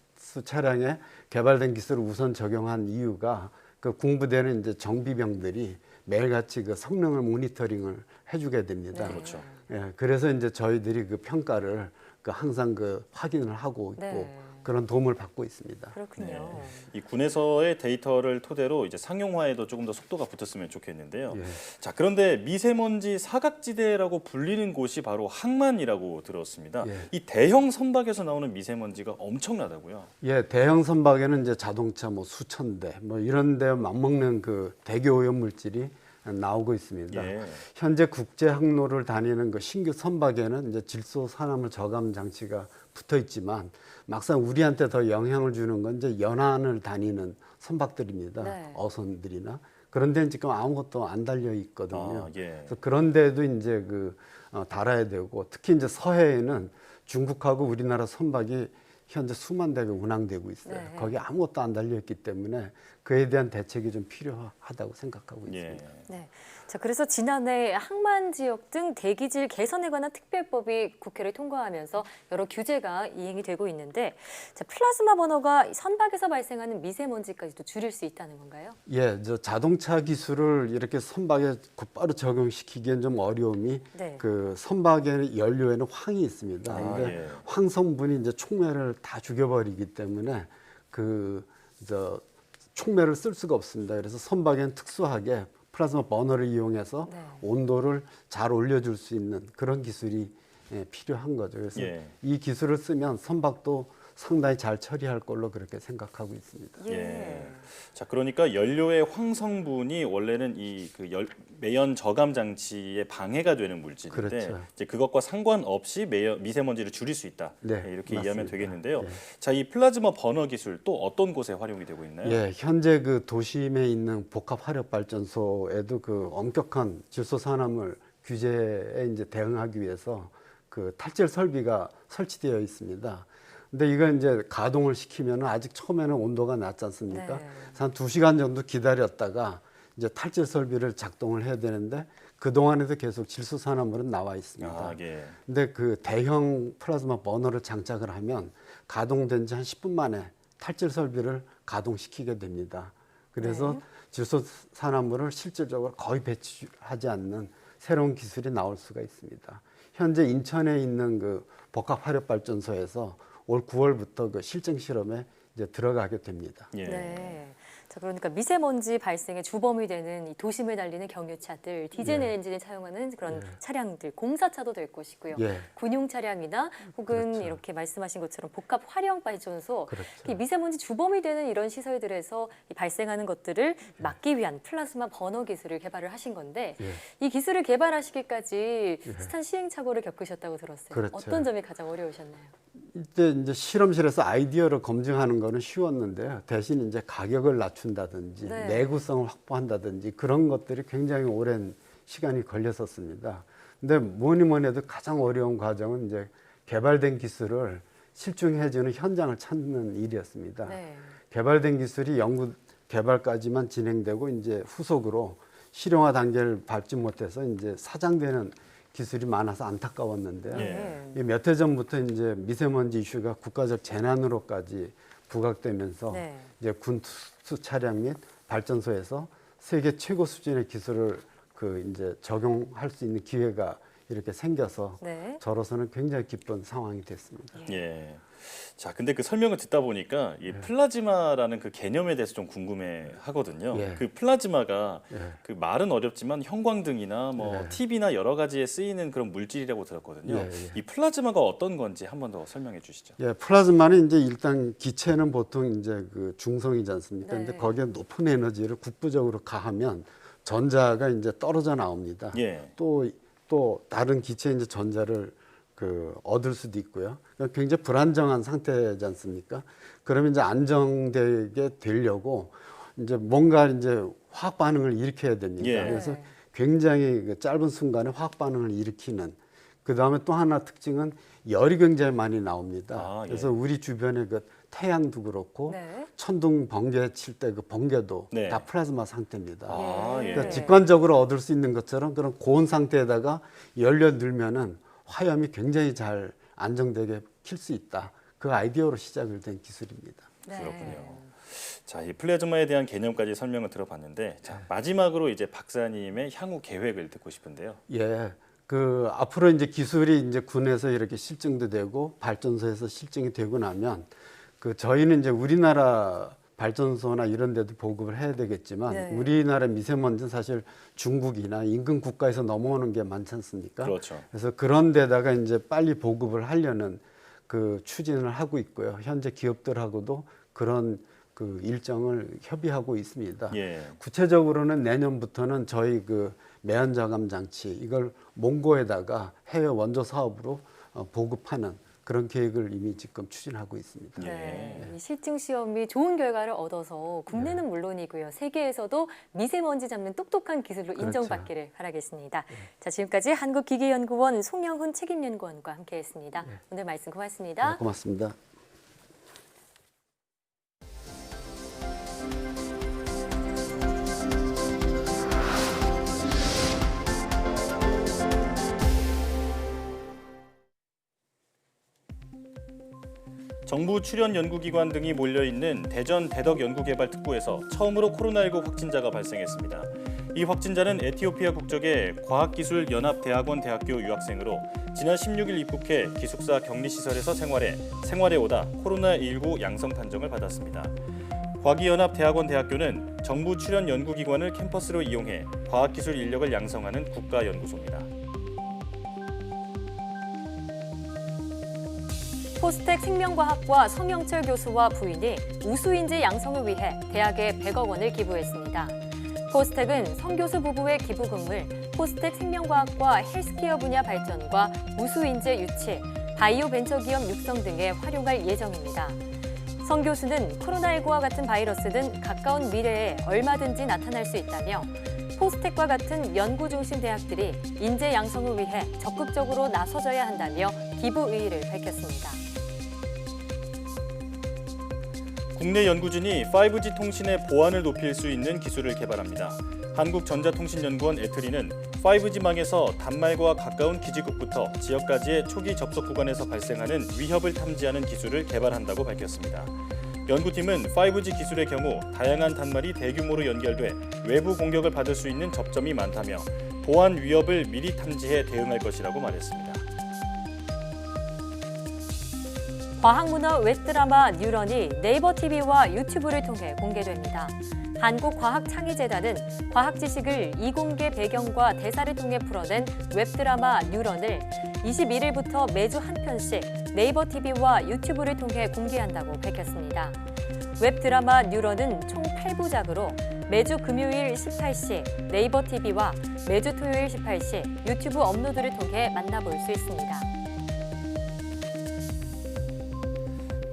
차량에 개발된 기술을 우선 적용한 이유가 그 군부대는 이제 정비병들이 매일같이 그 성능을 모니터링을 해주게 됩니다. 네. 그렇죠. 예, 그래서 이제 저희들이 그 평가를 그 항상 그 확인을 하고 있고 네. 그런 도움을 받고 있습니다. 그렇군요. 이 군에서의 데이터를 토대로 이제 상용화에도 조금 더 속도가 붙었으면 좋겠는데요. 예. 자, 그런데 미세먼지 사각지대라고 불리는 곳이 바로 항만이라고 들었습니다. 예. 이 대형 선박에서 나오는 미세먼지가 엄청나다고요. 예, 대형 선박에는 이제 자동차 뭐 수천 대 뭐 이런 데 맞먹는 그 대기 오염 물질이 나오고 있습니다. 예. 현재 국제 항로를 다니는 그 신규 선박에는 이제 질소 산화물 저감 장치가 붙어 있지만 막상 우리한테 더 영향을 주는 건 이제 연안을 다니는 선박들입니다. 네. 어선들이나 그런 데는 지금 아무것도 안 달려 있거든요. 아, 예. 그래서 그런 데도 이제 그 달아야 되고 특히 이제 서해에는 중국하고 우리나라 선박이 현재 수만 대가 운항되고 있어요. 네. 거기 아무것도 안 달려 있기 때문에 그에 대한 대책이 좀 필요하다고 생각하고 예. 있습니다. 네. 자, 그래서 지난해 항만 지역 등 대기질 개선에 관한 특별법이 국회를 통과하면서 여러 규제가 이행이 되고 있는데, 자, 플라즈마 버너가 선박에서 발생하는 미세먼지까지도 줄일 수 있다는 건가요? 예, 저 자동차 기술을 이렇게 선박에 곧바로 적용시키기엔 좀 어려움이 네. 그 선박의 연료에는 황이 있습니다. 아, 근데 예. 황 성분이 이제 촉매를 다 죽여버리기 때문에 저 촉매를 쓸 수가 없습니다. 그래서 선박에는 특수하게 플라즈마 버너를 이용해서 네. 온도를 잘 올려줄 수 있는 그런 기술이 필요한 거죠. 그래서 예. 이 기술을 쓰면 선박도 상당히 잘 처리할 걸로 그렇게 생각하고 있습니다. 예. 자, 그러니까 연료의 황 성분이 원래는 이 그 매연 저감 장치에 방해가 되는 물질인데 그렇죠. 이제 그것과 상관없이 미세먼지를 줄일 수 있다. 네, 이렇게 맞습니다. 이해하면 되겠는데요. 예. 자, 이 플라즈마 버너 기술 또 어떤 곳에 활용이 되고 있나요? 예, 현재 그 도심에 있는 복합 화력 발전소에도 그 엄격한 질소 산화물 규제에 이제 대응하기 위해서 그 탈질 설비가 설치되어 있습니다. 근데 이건 이제 가동을 시키면 아직 처음에는 온도가 낮지 않습니까? 네. 그래서 한 2시간 정도 기다렸다가 이제 탈질 설비를 작동을 해야 되는데 그 동안에도 계속 질소 산화물은 나와 있습니다. 아, 예. 근데 그 대형 플라즈마 버너를 장착을 하면 가동된 지 한 10분 만에 탈질 설비를 가동시키게 됩니다. 그래서 네. 질소 산화물을 실질적으로 거의 배출하지 않는 새로운 기술이 나올 수가 있습니다. 현재 인천에 있는 그 복합 화력 발전소에서 올 9월부터 그 실증 실험에 이제 들어가게 됩니다. 예. 네. 자, 그러니까 미세먼지 발생의 주범이 되는 이 도심을 달리는 경유차들, 디젤 예. 엔진을 사용하는 그런 예. 차량들, 공사차도 될 것이고요. 예. 군용 차량이나 혹은 그렇죠. 이렇게 말씀하신 것처럼 복합 화력 발전소, 그렇죠. 이 미세먼지 주범이 되는 이런 시설들에서 이 발생하는 것들을 막기 위한 플라즈마 버너 기술을 개발을 하신 건데, 예. 이 기술을 개발하시기까지 예. 숱한 시행착오를 겪으셨다고 들었어요. 그렇죠. 어떤 점이 가장 어려우셨나요? 이때 이제 실험실에서 아이디어를 검증하는 거는 쉬웠는데요. 대신 이제 가격을 낮춘다든지 네. 내구성을 확보한다든지 그런 것들이 굉장히 오랜 시간이 걸렸었습니다. 근데 뭐니 해도 가장 어려운 과정은 이제 개발된 기술을 실증해주는 현장을 찾는 일이었습니다. 네. 개발된 기술이 연구 개발까지만 진행되고 이제 후속으로 실용화 단계를 밟지 못해서 이제 사장되는 기술이 많아서 안타까웠는데요. 예. 몇 해 전부터 이제 미세먼지 이슈가 국가적 재난으로까지 부각되면서 네. 이제 군 투수 차량 및 발전소에서 세계 최고 수준의 기술을 그 이제 적용할 수 있는 기회가 이렇게 생겨서 네. 저로서는 굉장히 기쁜 상황이 됐습니다. 예. 자, 근데 그 설명을 듣다 보니까 이 플라즈마라는 그 개념에 대해서 좀 궁금해 하거든요. 예. 그 플라즈마가 예. 그 말은 어렵지만 형광등이나 뭐 예. TV나 여러 가지에 쓰이는 그런 물질이라고 들었거든요. 예, 예. 이 플라즈마가 어떤 건지 한 번 더 설명해 주시죠. 예, 플라즈마는 이제 일단 기체는 보통 이제 그 중성이지 않습니까? 네. 근데 거기에 높은 에너지를 국부적으로 가하면 전자가 이제 떨어져 나옵니다. 예. 또 다른 기체에 이제 전자를 그 얻을 수도 있고요. 그러니까 굉장히 불안정한 상태지 않습니까? 그러면 이제 안정되게 되려고 이제 뭔가 이제 화학 반응을 일으켜야 됩니다. 예. 그래서 굉장히 그 짧은 순간에 화학 반응을 일으키는. 그 다음에 또 하나 특징은 열이 굉장히 많이 나옵니다. 예. 그래서 우리 주변에 그 태양도 그렇고 네. 천둥 번개 칠 때 그 번개도 네. 다 플라즈마 상태입니다. 예. 그러니까 직관적으로 얻을 수 있는 것처럼 그런 고온 상태에다가 열려 넣으면은 화염이 굉장히 잘 안정되게 킬 수 있다. 그 아이디어로 시작을 된 기술입니다. 네. 그렇군요. 자, 이 플라즈마에 대한 개념까지 설명을 들어봤는데, 자, 마지막으로 이제 박사님의 향후 계획을 듣고 싶은데요. 예. 그 앞으로 이제 기술이 이제 군에서 이렇게 실증도 되고 발전소에서 실증이 되고 나면 그 저희는 이제 우리나라 발전소나 이런 데도 보급을 해야 되겠지만 네. 우리나라 미세먼지는 사실 중국이나 인근 국가에서 넘어오는 게 많지 않습니까? 그렇죠. 그래서 그런 데다가 이제 빨리 보급을 하려는 그 추진을 하고 있고요. 현재 기업들하고도 그런 그 일정을 협의하고 있습니다. 예. 구체적으로는 내년부터는 저희 그 매연 저감 장치 이걸 몽고에다가 해외 원조 사업으로 보급하는 그런 계획을 이미 지금 추진하고 있습니다. 네. 이 실증 시험이 좋은 결과를 얻어서 국내는 물론이고요. 세계에서도 미세먼지 잡는 똑똑한 기술로 그렇죠. 인정받기를 바라겠습니다. 자, 지금까지 한국기계연구원 송영훈 책임연구원과 함께했습니다. 오늘 말씀 고맙습니다. 네, 고맙습니다. 정부 출연 연구기관 등이 몰려있는 대전 대덕연구개발특구에서 처음으로 코로나19 확진자가 발생했습니다. 이 확진자는 에티오피아 국적의 과학기술연합대학원 대학교 유학생으로 지난 16일 입국해 기숙사 격리시설에서 생활해 오다 코로나19 양성 판정을 받았습니다. 과기연합대학원 대학교는 정부 출연 연구기관을 캠퍼스로 이용해 과학기술 인력을 양성하는 국가연구소입니다. 포스텍 생명과학과 성영철 교수와 부인이 우수인재 양성을 위해 대학에 100억 원을 기부했습니다. 포스텍은 성 교수 부부의 기부금을 포스텍 생명과학과 헬스케어 분야 발전과 우수인재 유치, 바이오 벤처기업 육성 등에 활용할 예정입니다. 성 교수는 코로나19와 같은 바이러스는 가까운 미래에 얼마든지 나타날 수 있다며 포스텍과 같은 연구 중심 대학들이 인재 양성을 위해 적극적으로 나서줘야 한다며 기부 의의를 밝혔습니다. 국내 연구진이 5G 통신의 보안을 높일 수 있는 기술을 개발합니다. 한국전자통신연구원 에트리는 5G망에서 단말과 가까운 기지국부터 지역까지의 초기 접속 구간에서 발생하는 위협을 탐지하는 기술을 개발한다고 밝혔습니다. 연구팀은 5G 기술의 경우 다양한 단말이 대규모로 연결돼 외부 공격을 받을 수 있는 접점이 많다며 보안 위협을 미리 탐지해 대응할 것이라고 말했습니다. 과학문화 웹드라마 뉴런이 네이버 TV와 유튜브를 통해 공개됩니다. 한국과학창의재단은 과학 지식을 이공계 배경과 대사를 통해 풀어낸 웹드라마 뉴런을 21일부터 매주 한 편씩 네이버 TV와 유튜브를 통해 공개한다고 밝혔습니다. 웹드라마 뉴런은 총 8부작으로 매주 금요일 18시 네이버 TV와 매주 토요일 18시 유튜브 업로드를 통해 만나볼 수 있습니다.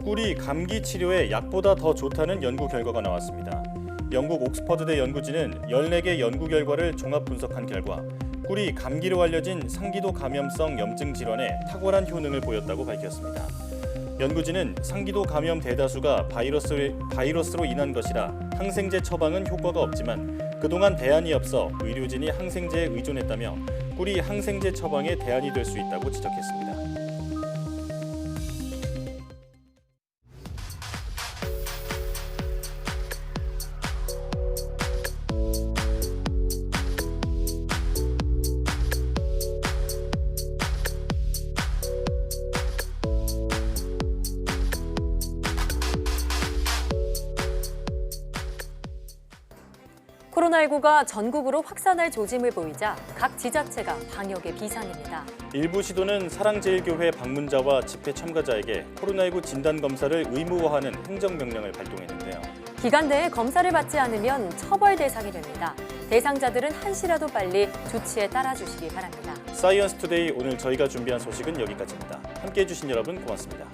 꿀이 감기 치료에 약보다 더 좋다는 연구 결과가 나왔습니다. 영국 옥스퍼드대 연구진은 14개 연구 결과를 종합 분석한 결과 꿀이 감기로 알려진 상기도 감염성 염증 질환에 탁월한 효능을 보였다고 밝혔습니다. 연구진은 상기도 감염 대다수가 바이러스로 인한 것이라 항생제 처방은 효과가 없지만 그동안 대안이 없어 의료진이 항생제에 의존했다며 꿀이 항생제 처방의 대안이 될 수 있다고 지적했습니다. 코로나19가 전국으로 확산할 조짐을 보이자 각 지자체가 방역에 비상입니다. 일부 시도는 사랑제일교회 방문자와 집회 참가자에게 코로나19 진단검사를 의무화하는 행정명령을 발동했는데요. 기간 내에 검사를 받지 않으면 처벌 대상이 됩니다. 대상자들은 한시라도 빨리 조치에 따라주시기 바랍니다. 사이언스 투데이 오늘 저희가 준비한 소식은 여기까지입니다. 함께해 주신 여러분 고맙습니다.